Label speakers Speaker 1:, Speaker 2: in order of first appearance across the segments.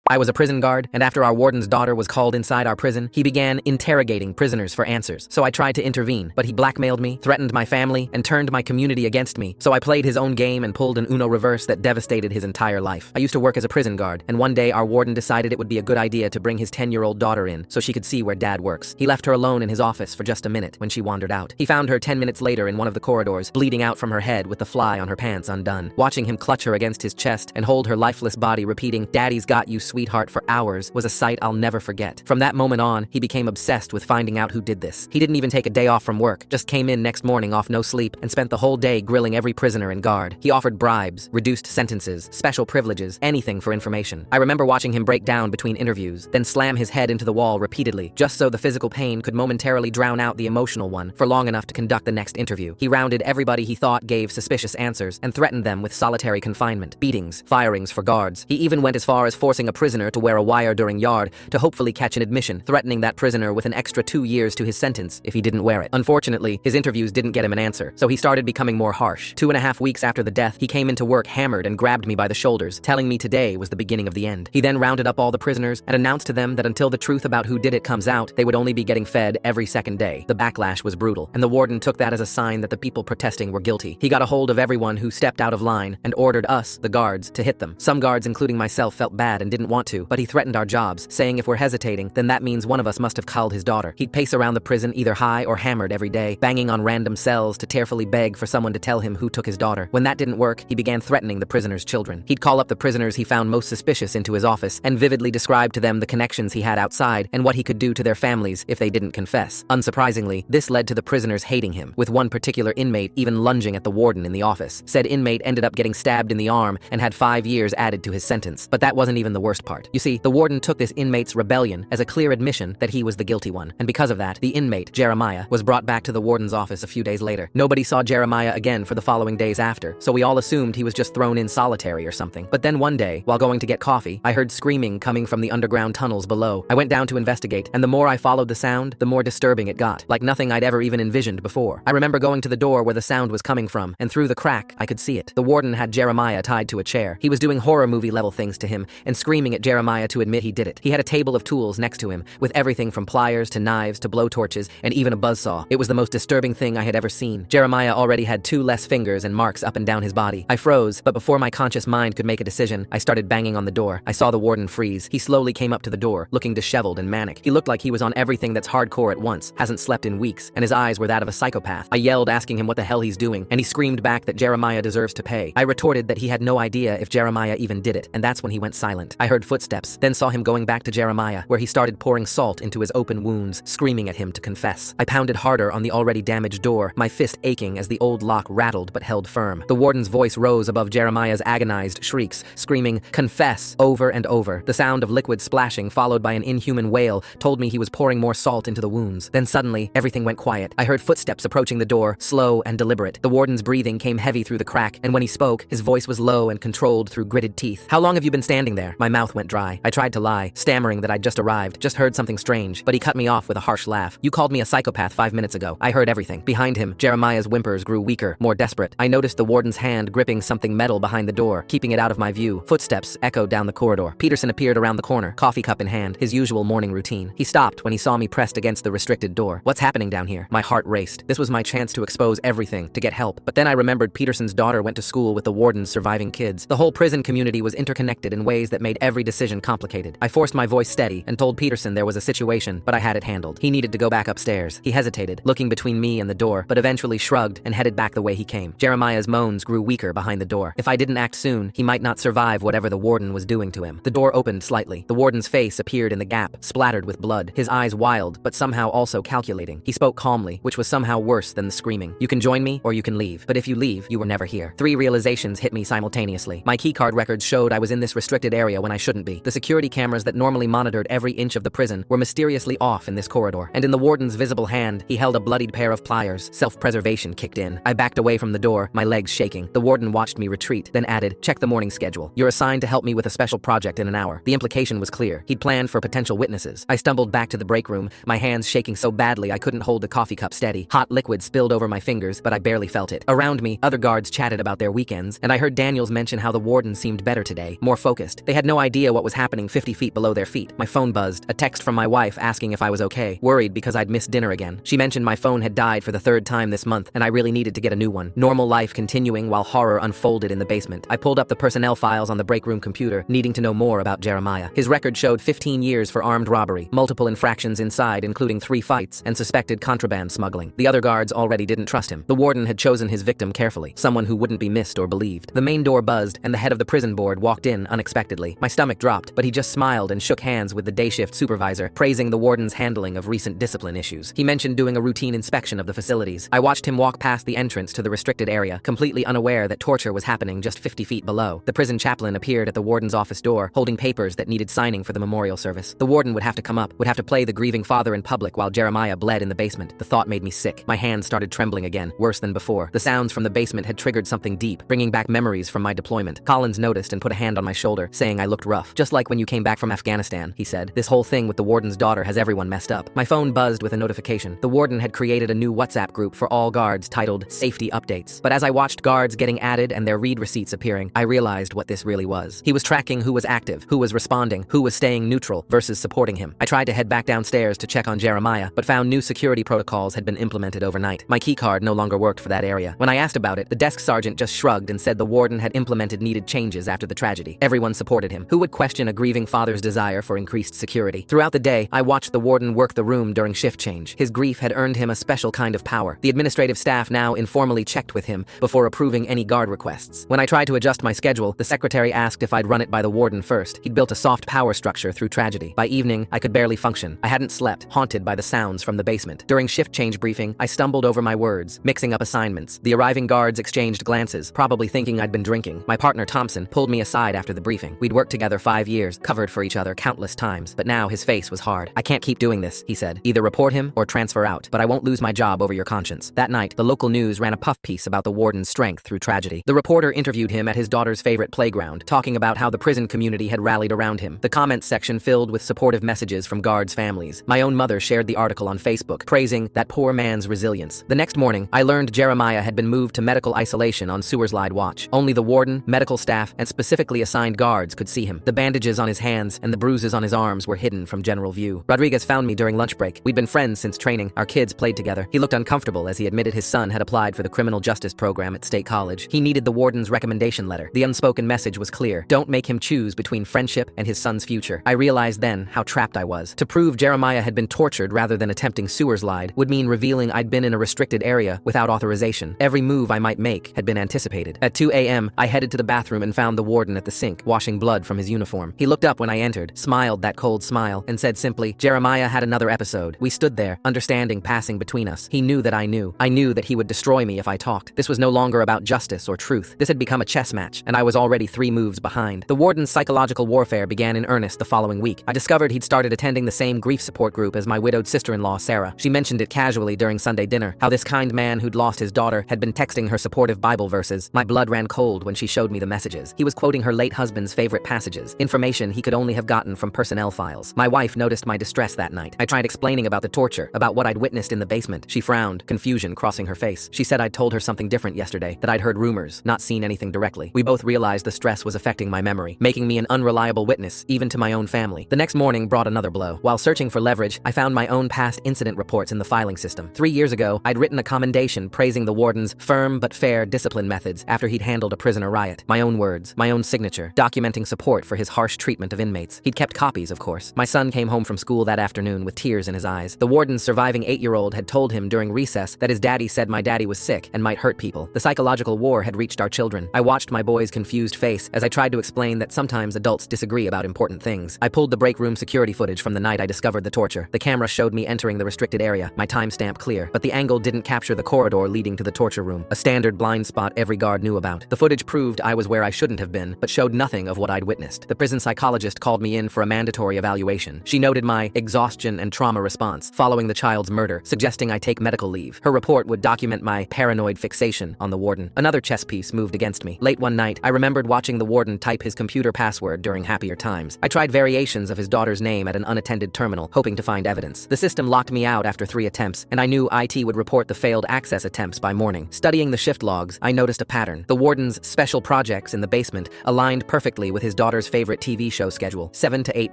Speaker 1: I was a prison guard, and after our warden's daughter was called inside our prison, he began interrogating prisoners for answers. So I tried to intervene, but he blackmailed me, threatened my family, and turned my community against me. So I played his own game and pulled an Uno reverse that devastated his entire life. I used to work as a prison guard, and one day our warden decided it would be a good idea to bring his 10-year-old daughter in so she could see where dad works. He left her alone in his office for just a minute when she wandered out. He found her 10 minutes later in one of the corridors, bleeding out from her head with the fly on her pants undone. Watching him clutch her against his chest and hold her lifeless body repeating, "Daddy's got you, sweetheart," for hours was a sight I'll never forget. From that moment on, he became obsessed with finding out who did this. He didn't even take a day off from work, just came in next morning off no sleep and spent the whole day grilling every prisoner and guard. He offered bribes, reduced sentences, special privileges, anything for information. I remember watching him break down between interviews, then slam his head into the wall repeatedly, just so the physical pain could momentarily drown out the emotional one for long enough to conduct the next interview. He rounded everybody he thought gave suspicious answers and threatened them with solitary confinement, beatings, firings for guards. He even went as far as forcing a prisoner to wear a wire during yard to hopefully catch an admission, threatening that prisoner with an extra 2 years to his sentence if he didn't wear it. Unfortunately, his interviews didn't get him an answer, so he started becoming more harsh. 2.5 weeks after the death, he came into work hammered and grabbed me by the shoulders, telling me today was the beginning of the end. He then rounded up all the prisoners and announced to them that until the truth about who did it comes out, they would only be getting fed every second day. The backlash was brutal, and the warden took that as a sign that the people protesting were guilty. He got a hold of everyone who stepped out of line and ordered us, the guards, to hit them. Some guards, including myself, felt bad and didn't want to, but he threatened our jobs, saying if we're hesitating, then that means one of us must have culled his daughter. He'd pace around the prison either high or hammered every day, banging on random cells to tearfully beg for someone to tell him who took his daughter. When that didn't work, he began threatening the prisoners' children. He'd call up the prisoners he found most suspicious into his office and vividly describe to them the connections he had outside and what he could do to their families if they didn't confess. Unsurprisingly, this led to the prisoners hating him, with one particular inmate even lunging at the warden in the office. Said inmate ended up getting stabbed in the arm and had 5 years added to his sentence. But that wasn't even the worst part. You see, the warden took this inmate's rebellion as a clear admission that he was the guilty one, and because of that, the inmate, Jeremiah, was brought back to the warden's office a few days later. Nobody saw Jeremiah again for the following days after, so we all assumed he was just thrown in solitary or something. But then one day, while going to get coffee, I heard screaming coming from the underground tunnels below. I went down to investigate, and the more I followed the sound, the more disturbing it got, like nothing I'd ever even envisioned before. I remember going to the door where the sound was coming from, and through the crack, I could see it. The warden had Jeremiah tied to a chair. He was doing horror movie level things to him and screaming at Jeremiah to admit he did it. He had a table of tools next to him, with everything from pliers to knives to blowtorches and even a buzzsaw. It was the most disturbing thing I had ever seen. Jeremiah already had 2 less fingers and marks up and down his body. I froze, but before my conscious mind could make a decision, I started banging on the door. I saw the warden freeze. He slowly came up to the door, looking disheveled and manic. He looked like he was on everything that's hardcore at once, hasn't slept in weeks, and his eyes were that of a psychopath. I yelled, asking him what the hell he's doing, and he screamed back that Jeremiah deserves to pay. I retorted that he had no idea if Jeremiah even did it, and that's when he went silent. I heard footsteps, then saw him going back to Jeremiah, where he started pouring salt into his open wounds, screaming at him to confess. I pounded harder on the already damaged door, my fist aching as the old lock rattled but held firm. The warden's voice rose above Jeremiah's agonized shrieks, screaming, "Confess," over and over. The sound of liquid splashing, followed by an inhuman wail, told me he was pouring more salt into the wounds. Then suddenly, everything went quiet. I heard footsteps approaching the door, slow and deliberate. The warden's breathing came heavy through the crack, and when he spoke, his voice was low and controlled through gritted teeth. "How long have you been standing there?" My mouth went dry. I tried to lie, stammering that I'd just arrived, just heard something strange, but he cut me off with a harsh laugh. "You called me a psychopath 5 minutes ago." I heard everything. Behind him, Jeremiah's whimpers grew weaker, more desperate. I noticed the warden's hand gripping something metal behind the door, keeping it out of my view. Footsteps echoed down the corridor. Peterson appeared around the corner, coffee cup in hand, his usual morning routine. He stopped when he saw me pressed against the restricted door. "What's happening down here?" My heart raced. This was my chance to expose everything, to get help. But then I remembered Peterson's daughter went to school with the warden's surviving kids. The whole prison community was interconnected in ways that made every decision complicated. I forced my voice steady and told Peterson there was a situation, but I had it handled. He needed to go back upstairs. He hesitated, looking between me and the door, but eventually shrugged and headed back the way he came. Jeremiah's moans grew weaker behind the door. If I didn't act soon, he might not survive whatever the warden was doing to him. The door opened slightly. The warden's face appeared in the gap, splattered with blood, his eyes wild, but somehow also calculating. He spoke calmly, which was somehow worse than the screaming. "You can join me or you can leave, but if you leave, you were never here." 3 realizations hit me simultaneously. My keycard records showed I was in this restricted area when I shouldn't be. The security cameras that normally monitored every inch of the prison were mysteriously off in this corridor, and in the warden's visible hand, he held a bloodied pair of pliers. Self-preservation kicked in. I backed away from the door, my legs shaking. The warden watched me retreat, then added, "Check the morning schedule. You're assigned to help me with a special project in an hour." The implication was clear. He'd planned for potential witnesses. I stumbled back to the break room, my hands shaking so badly I couldn't hold the coffee cup steady. Hot liquid spilled over my fingers, but I barely felt it. Around me, other guards chatted about their weekends, and I heard Daniels mention how the warden seemed better today, more focused. They had no idea idea what was happening 50 feet below their feet. My phone buzzed, a text from my wife asking if I was okay, worried because I'd missed dinner again. She mentioned my phone had died for the 3rd time this month, and I really needed to get a new one. Normal life continuing while horror unfolded in the basement. I pulled up the personnel files on the break room computer, needing to know more about Jeremiah. His record showed 15 years for armed robbery, multiple infractions inside including 3 fights, and suspected contraband smuggling. The other guards already didn't trust him. The warden had chosen his victim carefully, someone who wouldn't be missed or believed. The main door buzzed, and the head of the prison board walked in unexpectedly. My stomach dropped, but he just smiled and shook hands with the day shift supervisor, praising the warden's handling of recent discipline issues. He mentioned doing a routine inspection of the facilities. I watched him walk past the entrance to the restricted area, completely unaware that torture was happening just 50 feet below. The prison chaplain appeared at the warden's office door, holding papers that needed signing for the memorial service. The warden would have to come up, would have to play the grieving father in public while Jeremiah bled in the basement. The thought made me sick. My hands started trembling again, worse than before. The sounds from the basement had triggered something deep, bringing back memories from my deployment. Collins noticed and put a hand on my shoulder, saying I looked rough. Just like when you came back from Afghanistan, he said. This whole thing with the warden's daughter has everyone messed up. My phone buzzed with a notification. The warden had created a new WhatsApp group for all guards titled Safety Updates. But as I watched guards getting added and their read receipts appearing, I realized what this really was. He was tracking who was active, who was responding, who was staying neutral versus supporting him. I tried to head back downstairs to check on Jeremiah, but found new security protocols had been implemented overnight. My keycard no longer worked for that area. When I asked about it, the desk sergeant just shrugged and said the warden had implemented needed changes after the tragedy. Everyone supported him. Who would question a grieving father's desire for increased security? Throughout the day, I watched the warden work the room during shift change. His grief had earned him a special kind of power. The administrative staff now informally checked with him before approving any guard requests. When I tried to adjust my schedule, the secretary asked if I'd run it by the warden first. He'd built a soft power structure through tragedy. By evening, I could barely function. I hadn't slept, haunted by the sounds from the basement. During shift change briefing, I stumbled over my words, mixing up assignments. The arriving guards exchanged glances, probably thinking I'd been drinking. My partner Thompson pulled me aside after the briefing. We'd worked together 5 years, covered for each other countless times, but now his face was hard. I can't keep doing this, he said. Either report him or transfer out, but I won't lose my job over your conscience. That night, the local news ran a puff piece about the warden's strength through tragedy. The reporter interviewed him at his daughter's favorite playground, talking about how the prison community had rallied around him. The comments section filled with supportive messages from guards' families. My own mother shared the article on Facebook, praising that poor man's resilience. The next morning, I learned Jeremiah had been moved to medical isolation on Sewerslide watch. Only the warden, medical staff, and specifically assigned guards could see him. The bandages on his hands and the bruises on his arms were hidden from general view. Rodriguez found me during lunch break. We'd been friends since training. Our kids played together. He looked uncomfortable as he admitted his son had applied for the criminal justice program at State College. He needed the warden's recommendation letter. The unspoken message was clear. Don't make him choose between friendship and his son's future. I realized then how trapped I was. To prove Jeremiah had been tortured rather than attempting Sewerslide would mean revealing I'd been in a restricted area without authorization. Every move I might make had been anticipated. At 2 a.m., I headed to the bathroom and found the warden at the sink, washing blood from his uniform. He looked up when I entered, smiled that cold smile, and said simply, Jeremiah had another episode. We stood there, understanding passing between us. He knew that I knew. I knew that he would destroy me if I talked. This was no longer about justice or truth. This had become a chess match, and I was already 3 moves behind. The warden's psychological warfare began in earnest the following week. I discovered he'd started attending the same grief support group as my widowed sister-in-law, Sarah. She mentioned it casually during Sunday dinner, how this kind man who'd lost his daughter had been texting her supportive Bible verses. My blood ran cold when she showed me the messages. He was quoting her late husband's favorite passages, information he could only have gotten from personnel files. My wife noticed my distress that night. I tried explaining about the torture, about what I'd witnessed in the basement. She frowned, confusion crossing her face. She said I'd told her something different yesterday, that I'd heard rumors, not seen anything directly. We both realized the stress was affecting my memory, making me an unreliable witness, even to my own family. The next morning brought another blow. While searching for leverage, I found my own past incident reports in the filing system. 3 years ago, I'd written a commendation praising the warden's firm but fair discipline methods after he'd handled a prisoner riot. My own words, my own signature, documenting support for his harsh treatment of inmates. He'd kept copies, of course. My son came home from school that afternoon with tears in his eyes. The warden's surviving 8-year-old had told him during recess that his daddy said my daddy was sick and might hurt people. The psychological war had reached our children. I watched my boy's confused face as I tried to explain that sometimes adults disagree about important things. I pulled the break room security footage from the night I discovered the torture. The camera showed me entering the restricted area, my timestamp clear, but the angle didn't capture the corridor leading to the torture room, a standard blind spot every guard knew about. The footage proved I was where I shouldn't have been, but showed nothing of what I'd witnessed. The prison psychologist called me in for a mandatory evaluation. She noted my exhaustion and trauma response following the child's murder, suggesting I take medical leave. Her report would document my paranoid fixation on the warden. Another chess piece moved against me. Late one night, I remembered watching the warden type his computer password during happier times. I tried variations of his daughter's name at an unattended terminal, hoping to find evidence. The system locked me out after 3 attempts, and I knew IT would report the failed access attempts by morning. Studying the shift logs, I noticed a pattern. The warden's special projects in the basement aligned perfectly with his daughter's daughter's favorite TV show schedule, 7 to 8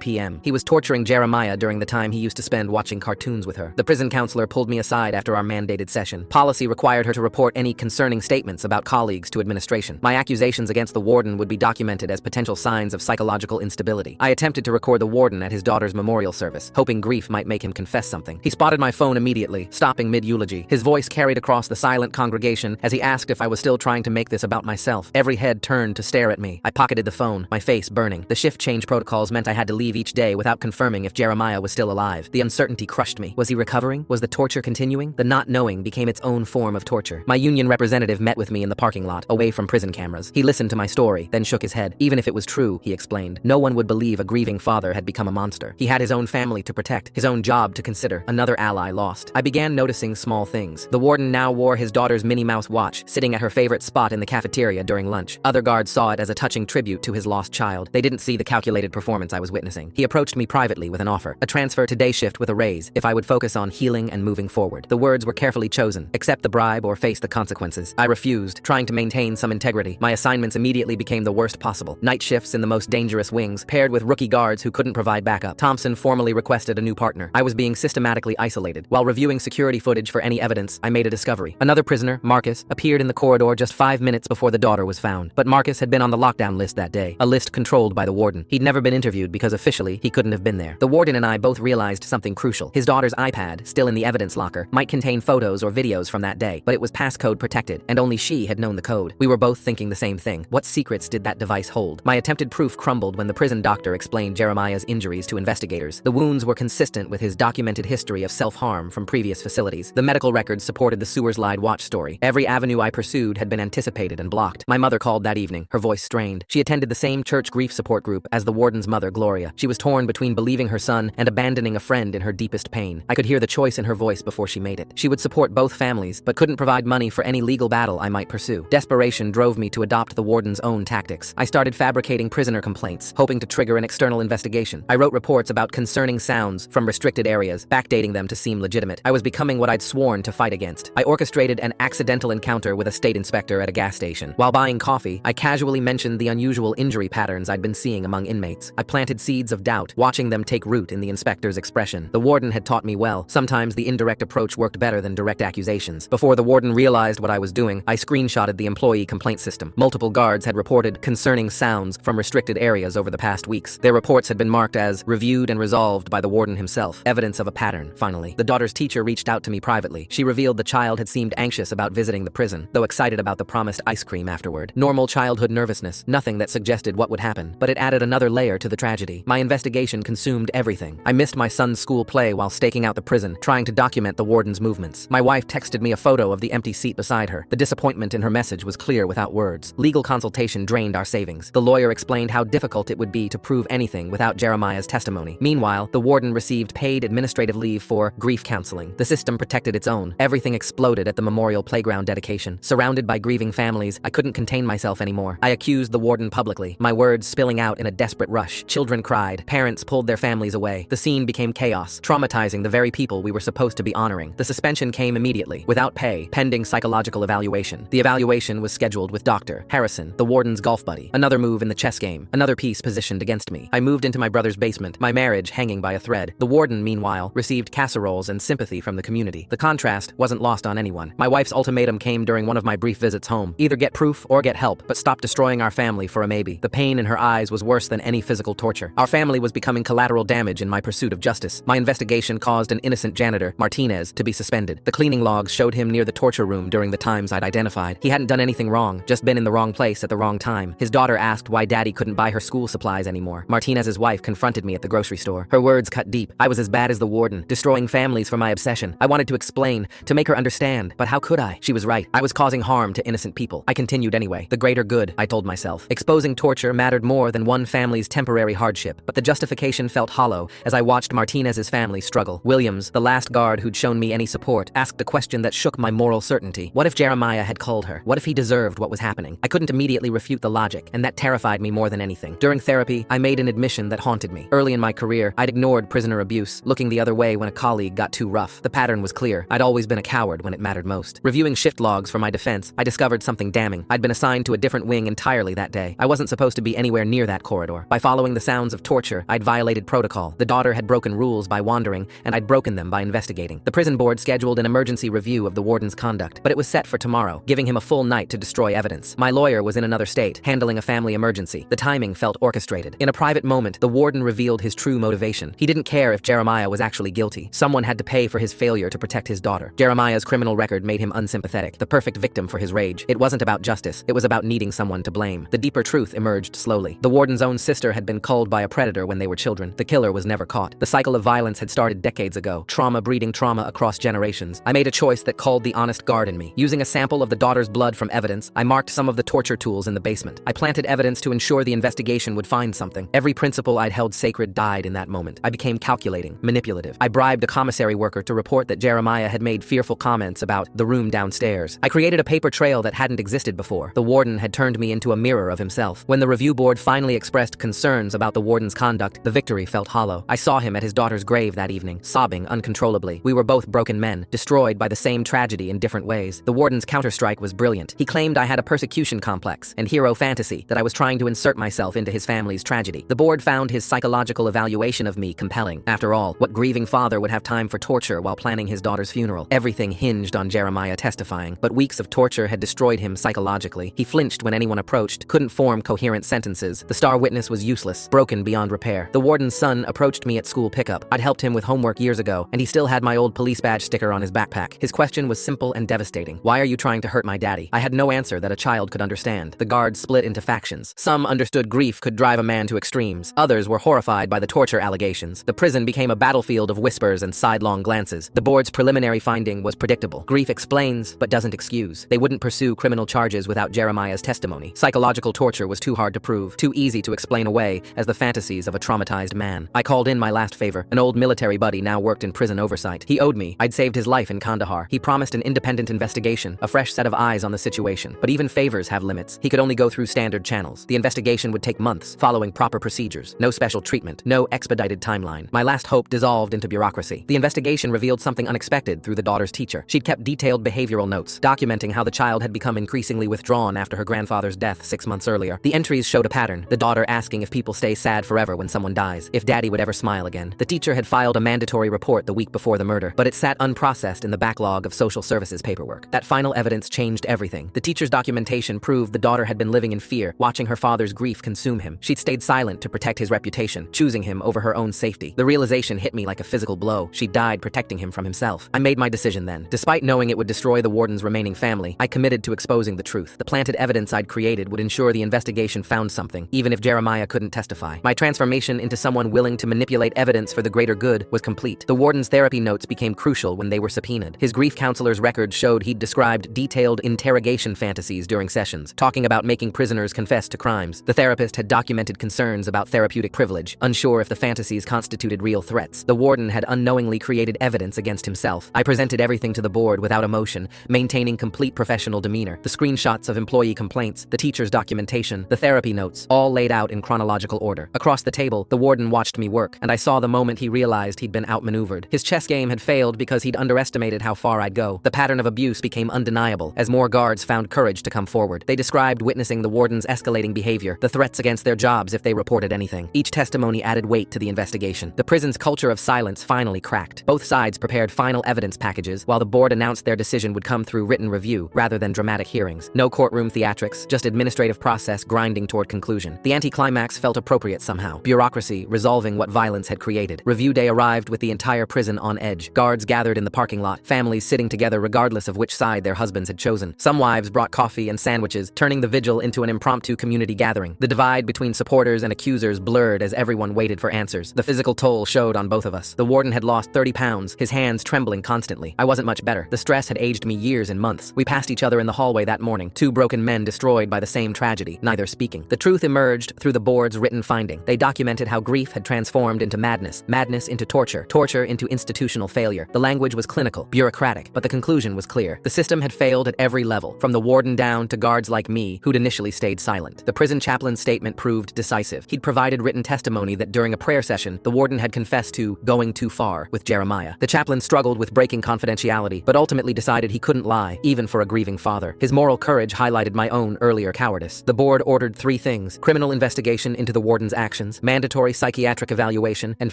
Speaker 1: p.m. He was torturing Jeremiah during the time he used to spend watching cartoons with her. The prison counselor pulled me aside after our mandated session. Policy required her to report any concerning statements about colleagues to administration. My accusations against the warden would be documented as potential signs of psychological instability. I attempted to record the warden at his daughter's memorial service, hoping grief might make him confess something. He spotted my phone immediately, stopping mid-eulogy. His voice carried across the silent congregation as he asked if I was still trying to make this about myself. Every head turned to stare at me. I pocketed the phone, my face burning. The shift change protocols meant I had to leave each day without confirming if Jeremiah was still alive. The uncertainty crushed me. Was he recovering? Was the torture continuing? The not knowing became its own form of torture. My union representative met with me in the parking lot, away from prison cameras. He listened to my story, then shook his head. Even if it was true, he explained, no one would believe a grieving father had become a monster. He had his own family to protect, his own job to consider, another ally lost. I began noticing small things. The warden now wore his daughter's Minnie Mouse watch, sitting at her favorite spot in the cafeteria during lunch. Other guards saw it as a touching tribute to his lost child. They didn't see the calculated performance I was witnessing. He approached me privately with an offer, a transfer to day shift with a raise, if I would focus on healing and moving forward. The words were carefully chosen: accept the bribe or face the consequences. I refused, trying to maintain some integrity. My assignments immediately became the worst possible. Night shifts in the most dangerous wings, paired with rookie guards who couldn't provide backup. Thompson formally requested a new partner. I was being systematically isolated. While reviewing security footage for any evidence, I made a discovery. Another prisoner, Marcus, appeared in the corridor just 5 minutes before the daughter was found. But Marcus had been on the lockdown list that day, a list controlled by the warden. He'd never been interviewed because officially he couldn't have been there. The warden and I both realized something crucial. His daughter's iPad, still in the evidence locker, might contain photos or videos from that day, but it was passcode protected, and only she had known the code. We were both thinking the same thing. What secrets did that device hold? My attempted proof crumbled when the prison doctor explained Jeremiah's injuries to investigators. The wounds were consistent with his documented history of self-harm from previous facilities. The medical records supported the sewers lied watch story. Every avenue I pursued had been anticipated and blocked. My mother called that evening, her voice strained. She attended the same church grief support group as the warden's mother, Gloria. She was torn between believing her son and abandoning a friend in her deepest pain. I could hear the choice in her voice before she made it. She would support both families, but couldn't provide money for any legal battle I might pursue. Desperation drove me to adopt the warden's own tactics. I started fabricating prisoner complaints, hoping to trigger an external investigation. I wrote reports about concerning sounds from restricted areas, backdating them to seem legitimate. I was becoming what I'd sworn to fight against. I orchestrated an accidental encounter with a state inspector at a gas station. While buying coffee, I casually mentioned the unusual injury patterns I'd been seeing among inmates. I planted seeds of doubt, watching them take root in the inspector's expression. The warden had taught me well. Sometimes the indirect approach worked better than direct accusations. Before the warden realized what I was doing, I screenshotted the employee complaint system. Multiple guards had reported concerning sounds from restricted areas over the past weeks. Their reports had been marked as reviewed and resolved by the warden himself. Evidence of a pattern, finally. The daughter's teacher reached out to me privately. She revealed the child had seemed anxious about visiting the prison, though excited about the promised ice cream afterward. Normal childhood nervousness, nothing that suggested what would happen, but it added another layer to the tragedy. My investigation consumed everything. I missed my son's school play while staking out the prison, trying to document the warden's movements. My wife texted me a photo of the empty seat beside her. The disappointment in her message was clear without words. Legal consultation drained our savings. The lawyer explained how difficult it would be to prove anything without Jeremiah's testimony. Meanwhile, the warden received paid administrative leave for grief counseling. The system protected its own. Everything exploded at the memorial playground dedication. Surrounded by grieving families, I couldn't contain myself anymore. I accused the warden publicly, my words spilling out in a desperate rush. Children cried. Parents pulled their families away. The scene became chaos, traumatizing the very people we were supposed to be honoring. The suspension came immediately, without pay, pending psychological evaluation. The evaluation was scheduled with Dr. Harrison, the warden's golf buddy. Another move in the chess game, another piece positioned against me. I moved into my brother's basement, my marriage hanging by a thread. The warden, meanwhile, received casseroles and sympathy from the community. The contrast wasn't lost on anyone. My wife's ultimatum came during one of my brief visits home. Either get proof or get help, but stop destroying our family for a maybe. The pain in her eyes was worse than any physical torture. Our family was becoming collateral damage in my pursuit of justice. My investigation caused an innocent janitor, Martinez, to be suspended. The cleaning logs showed him near the torture room during the times I'd identified. He hadn't done anything wrong, just been in the wrong place at the wrong time. His daughter asked why daddy couldn't buy her school supplies anymore. Martinez's wife confronted me at the grocery store. Her words cut deep. I was as bad as the warden, destroying families for my obsession. I wanted to explain, to make her understand, but how could I? She was right. I was causing harm to innocent people. I continued anyway. The greater good, I told myself. Exposing torture mattered more than one family's temporary hardship, but the justification felt hollow as I watched Martinez's family struggle. Williams, the last guard who'd shown me any support, asked a question that shook my moral certainty. What if Jeremiah had culled her? What if he deserved what was happening? I couldn't immediately refute the logic, and that terrified me more than anything. During therapy, I made an admission that haunted me. Early in my career, I'd ignored prisoner abuse, looking the other way when a colleague got too rough. The pattern was clear. I'd always been a coward when it mattered most. Reviewing shift logs for my defense, I discovered something damning. I'd been assigned to a different wing entirely that day. I wasn't supposed to be anywhere near that corridor. By following the sounds of torture, I'd violated protocol. The daughter had broken rules by wandering, and I'd broken them by investigating. The prison board scheduled an emergency review of the warden's conduct, but it was set for tomorrow, giving him a full night to destroy evidence. My lawyer was in another state, handling a family emergency. The timing felt orchestrated. In a private moment, the warden revealed his true motivation. He didn't care if Jeremiah was actually guilty. Someone had to pay for his failure to protect his daughter. Jeremiah's criminal record made him unsympathetic, the perfect victim for his rage. It wasn't about justice, it was about needing someone to blame. The deeper truth emerged slowly. The warden's own sister had been culled by a predator when they were children. The killer was never caught. The cycle of violence had started decades ago, trauma breeding trauma across generations. I made a choice that called the honest guard in me. Using a sample of the daughter's blood from evidence, I marked some of the torture tools in the basement. I planted evidence to ensure the investigation would find something. Every principle I'd held sacred died in that moment. I became calculating, manipulative. I bribed a commissary worker to report that Jeremiah had made fearful comments about the room downstairs. I created a paper trail that hadn't existed before. The warden had turned me into a mirror of himself. When the review board finally expressed concerns about the warden's conduct, the victory felt hollow. I saw him at his daughter's grave that evening, sobbing uncontrollably. We were both broken men, destroyed by the same tragedy in different ways. The warden's counterstrike was brilliant. He claimed I had a persecution complex and hero fantasy, that I was trying to insert myself into his family's tragedy. The board found his psychological evaluation of me compelling. After all, what grieving father would have time for torture while planning his daughter's funeral? Everything hinged on Jeremiah testifying, but weeks of torture had destroyed him psychologically. He flinched when anyone approached, couldn't form coherent sentences. The star witness was useless, broken beyond repair. The warden's son approached me at school pickup. I'd helped him with homework years ago, and he still had my old police badge sticker on his backpack. His question was simple and devastating. Why are you trying to hurt my daddy? I had no answer that a child could understand. The guards split into factions. Some understood grief could drive a man to extremes. Others were horrified by the torture allegations. The prison became a battlefield of whispers and sidelong glances. The board's preliminary finding was predictable. Grief explains, but doesn't excuse. They wouldn't pursue criminal charges without Jeremiah's testimony. Psychological torture was too hard to prove, too easy to explain away as the fantasies of a traumatized man. I called in my last favor. An old military buddy now worked in prison oversight. He owed me. I'd saved his life in Kandahar. He promised an independent investigation, a fresh set of eyes on the situation. But even favors have limits. He could only go through standard channels. The investigation would take months, following proper procedures. No special treatment, no expedited timeline. My last hope dissolved into bureaucracy. The investigation revealed something unexpected through the daughter's teacher. She'd kept detailed behavioral notes, documenting how the child had become increasingly withdrawn after her grandfather's death 6 months earlier. The entries showed a pattern, the daughter asking if people stay sad forever when someone dies, if daddy would ever smile again. The teacher had filed a mandatory report the week before the murder, but it sat unprocessed in the backlog of social services paperwork. That final evidence changed everything. The teacher's documentation proved the daughter had been living in fear, watching her father's grief consume him. She'd stayed silent to protect his reputation, choosing him over her own safety. The realization hit me like a physical blow. She died protecting him from himself. I made my decision then. Despite knowing it would destroy the warden's remaining family, I committed to exposing the truth. The planted evidence I'd created would ensure the investigation found something, even if Jeremiah couldn't testify. My transformation into someone willing to manipulate evidence for the greater good was complete. The warden's therapy notes became crucial when they were subpoenaed. His grief counselor's records showed he'd described detailed interrogation fantasies during sessions, talking about making prisoners confess to crimes. The therapist had documented concerns about therapeutic privilege, unsure if the fantasies constituted real threats. The warden had unknowingly created evidence against himself. I presented everything to the board without emotion, maintaining complete professional demeanor. The screenshots of employee complaints, the teacher's documentation, the therapy notes, all laid out in chronological order. Across the table, the warden watched me work, and I saw the moment he realized he'd been outmaneuvered. His chess game had failed because he'd underestimated how far I'd go. The pattern of abuse became undeniable as more guards found courage to come forward. They described witnessing the warden's escalating behavior, the threats against their jobs if they reported anything. Each testimony added weight to the investigation. The prison's culture of silence finally cracked. Both sides prepared final evidence packages, while the board announced their decision would come through written review rather than dramatic hearings. No courtroom theatrics, just administrative process grinding toward conclusion. The anticlimax felt appropriate somehow. Bureaucracy resolving what violence had created. Review day arrived with the entire prison on edge. Guards gathered in the parking lot, families sitting together regardless of which side their husbands had chosen. Some wives brought coffee and sandwiches, turning the vigil into an impromptu community gathering. The divide between supporters and accusers blurred as everyone waited for answers. The physical toll showed on both of us. The warden had lost 30 pounds, his hands trembling constantly. I wasn't much better. The stress had aged me years and months. We passed each other in the hallway that morning, two broken men destroyed by the same tragedy, neither speaking. The truth emerged through the board's written finding. They documented how grief had transformed into madness, madness into torture, torture into institutional failure. The language was clinical, bureaucratic, but the conclusion was clear. The system had failed at every level, from the warden down to guards like me who'd initially stayed silent. The prison chaplain's statement proved decisive. He'd provided written testimony that during a prayer session, the warden had confessed to going too far with Jeremiah. The chaplain struggled with breaking confidentiality, but ultimately decided he couldn't lie, even for a grieving father. His moral courage highlighted my own earlier cowardice. The board ordered 3 things. findings, criminal investigation into the warden's actions, mandatory psychiatric evaluation, and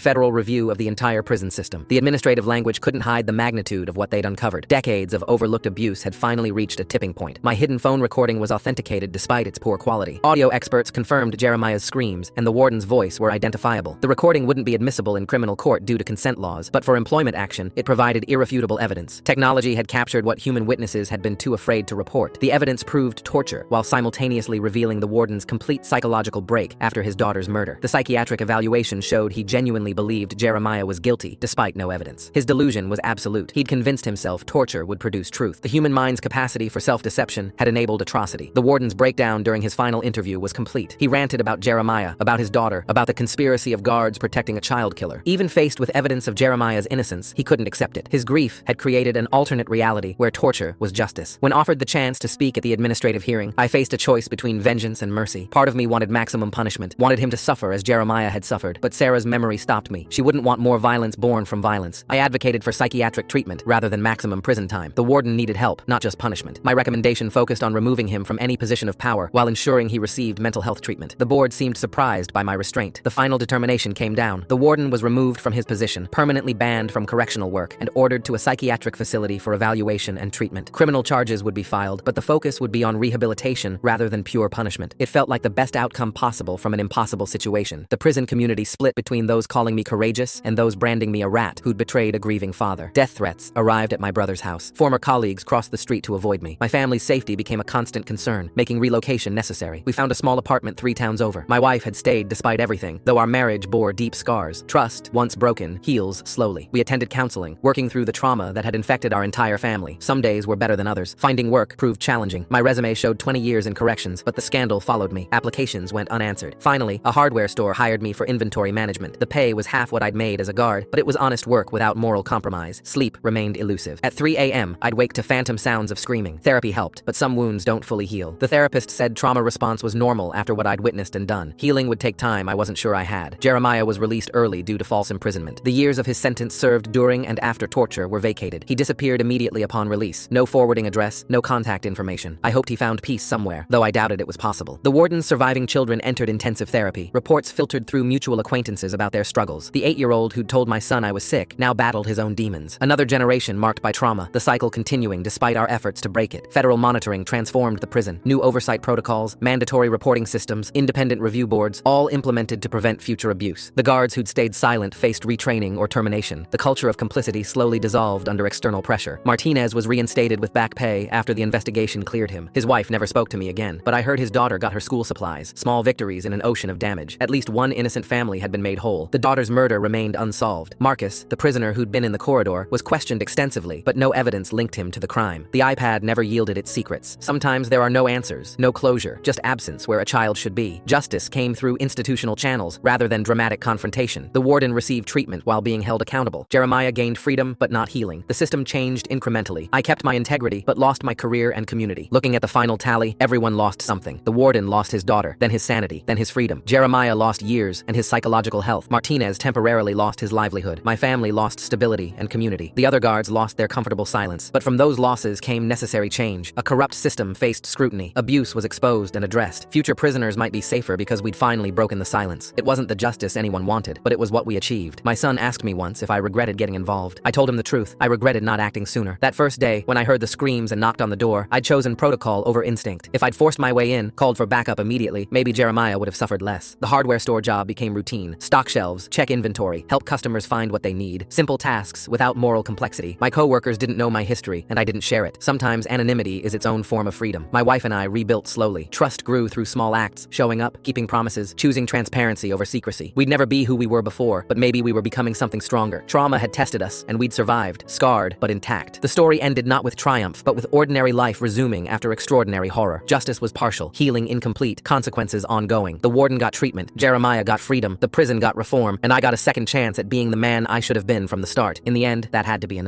Speaker 1: federal review of the entire prison system. The administrative language couldn't hide the magnitude of what they'd uncovered. Decades of overlooked abuse had finally reached a tipping point. My hidden phone recording was authenticated despite its poor quality. Audio experts confirmed Jeremiah's screams, and the warden's voice were identifiable. The recording wouldn't be admissible in criminal court due to consent laws, but for employment action, it provided irrefutable evidence. Technology had captured what human witnesses had been too afraid to report. The evidence proved torture, while simultaneously revealing the warden's complete psychological break after his daughter's murder. The psychiatric evaluation showed he genuinely believed Jeremiah was guilty, despite no evidence. His delusion was absolute. He'd convinced himself torture would produce truth. The human mind's capacity for self-deception had enabled atrocity. The warden's breakdown during his final interview was complete. He ranted about Jeremiah, about his daughter, about the conspiracy of guards protecting a child killer. Even faced with evidence of Jeremiah's innocence, he couldn't accept it. His grief had created an alternate reality where torture was justice. When offered the chance to speak at the administrative hearing, I faced a choice between vengeance and mercy. Part of me wanted maximum punishment, wanted him to suffer as Jeremiah had suffered, but Sarah's memory stopped me. She wouldn't want more violence born from violence. I advocated for psychiatric treatment rather than maximum prison time. The warden needed help, not just punishment. My recommendation focused on removing him from any position of power while ensuring he received mental health treatment. The board seemed surprised by my restraint. The final determination came down. The warden was removed from his position, permanently banned from correctional work, and ordered to a psychiatric facility for evaluation and treatment. Criminal charges would be filed, but the focus would be on rehabilitation rather than pure punishment. It felt like the best outcome possible from an impossible situation. The prison community split between those calling me courageous and those branding me a rat who'd betrayed a grieving father. Death threats arrived at my brother's house. Former colleagues crossed the street to avoid me. My family's safety became a constant concern, making relocation necessary. We found a small apartment 3 towns over. My wife had stayed despite everything, though our marriage bore deep scars. Trust, once broken, heals slowly. We attended counseling, working through the trauma that had infected our entire family. Some days were better than others. Finding work proved challenging. My resume showed 20 years in corrections, but the scandal followed me. Applications went unanswered. Finally, a hardware store hired me for inventory management. The pay was half what I'd made as a guard, but it was honest work without moral compromise. Sleep remained elusive. At 3 a.m., I'd wake to phantom sounds of screaming. Therapy helped, but some wounds don't fully heal. The therapist said trauma response was normal after what I'd witnessed and done. Healing would take time I wasn't sure I had. Jeremiah was released early due to false imprisonment. The years of his sentence served during and after torture were vacated. He disappeared immediately upon release. No forwarding address, no contact information. I hoped he found peace somewhere, though I doubted it was possible. The warden's surviving children entered intensive therapy. Reports filtered through mutual acquaintances about their struggles. The 8-year-old who'd told my son I was sick now battled his own demons. Another generation marked by trauma, the cycle continuing despite our efforts to break it. Federal monitoring transformed the prison. New oversight protocols, mandatory reporting systems, independent review boards, all implemented to prevent future abuse. The guards who'd stayed silent faced retraining or termination. The culture of complicity slowly dissolved under external pressure. Martinez was reinstated with back pay after the investigation cleared him. His wife never spoke to me again, but I heard his daughter got her school supplies. Small victories in an ocean of damage. At least one innocent family had been made whole. The daughter's murder remained unsolved. Marcus, the prisoner who'd been in the corridor, was questioned extensively, but no evidence linked him to the crime. The iPad never yielded its secrets. Sometimes there are no answers, no closure, just absence where a child should be. Justice came through institutional channels rather than dramatic confrontation. The warden received treatment while being held accountable. Jeremiah gained freedom, but not healing. The system changed incrementally. I kept my integrity, but lost my career and community. Looking at the final tally, everyone lost something. The warden lost his daughter, then his sanity, then his freedom. Jeremiah lost years and his psychological health. Martinez temporarily lost his livelihood. My family lost stability and community. The other guards lost their comfortable silence. But from those losses came necessary change. A corrupt system faced scrutiny. Abuse was exposed and addressed. Future prisoners might be safer because we'd finally broken the silence. It wasn't the justice anyone wanted, but it was what we achieved. My son asked me once if I regretted getting involved. I told him the truth. I regretted not acting sooner. That first day, when I heard the screams and knocked on the door, I'd chosen protocol over instinct. If I'd forced my way in, called for backup immediately, maybe Jeremiah would have suffered less. The hardware store job became routine. Stock shelves, check inventory, help customers find what they need. Simple tasks without moral complexity. My coworkers didn't know my history, and I didn't share it. Sometimes anonymity is its own form of freedom. My wife and I rebuilt slowly. Trust grew through small acts, showing up, keeping promises, choosing transparency over secrecy. We'd never be who we were before, but maybe we were becoming something stronger. Trauma had tested us, and we'd survived, scarred, but intact. The story ended not with triumph, but with ordinary life resuming after extraordinary horror. Justice was partial, healing incomplete, consequences ongoing. The warden got treatment, Jeremiah got freedom, the prison got reform, and I got a second chance at being the man I should have been from the start. In the end, that had to be enough.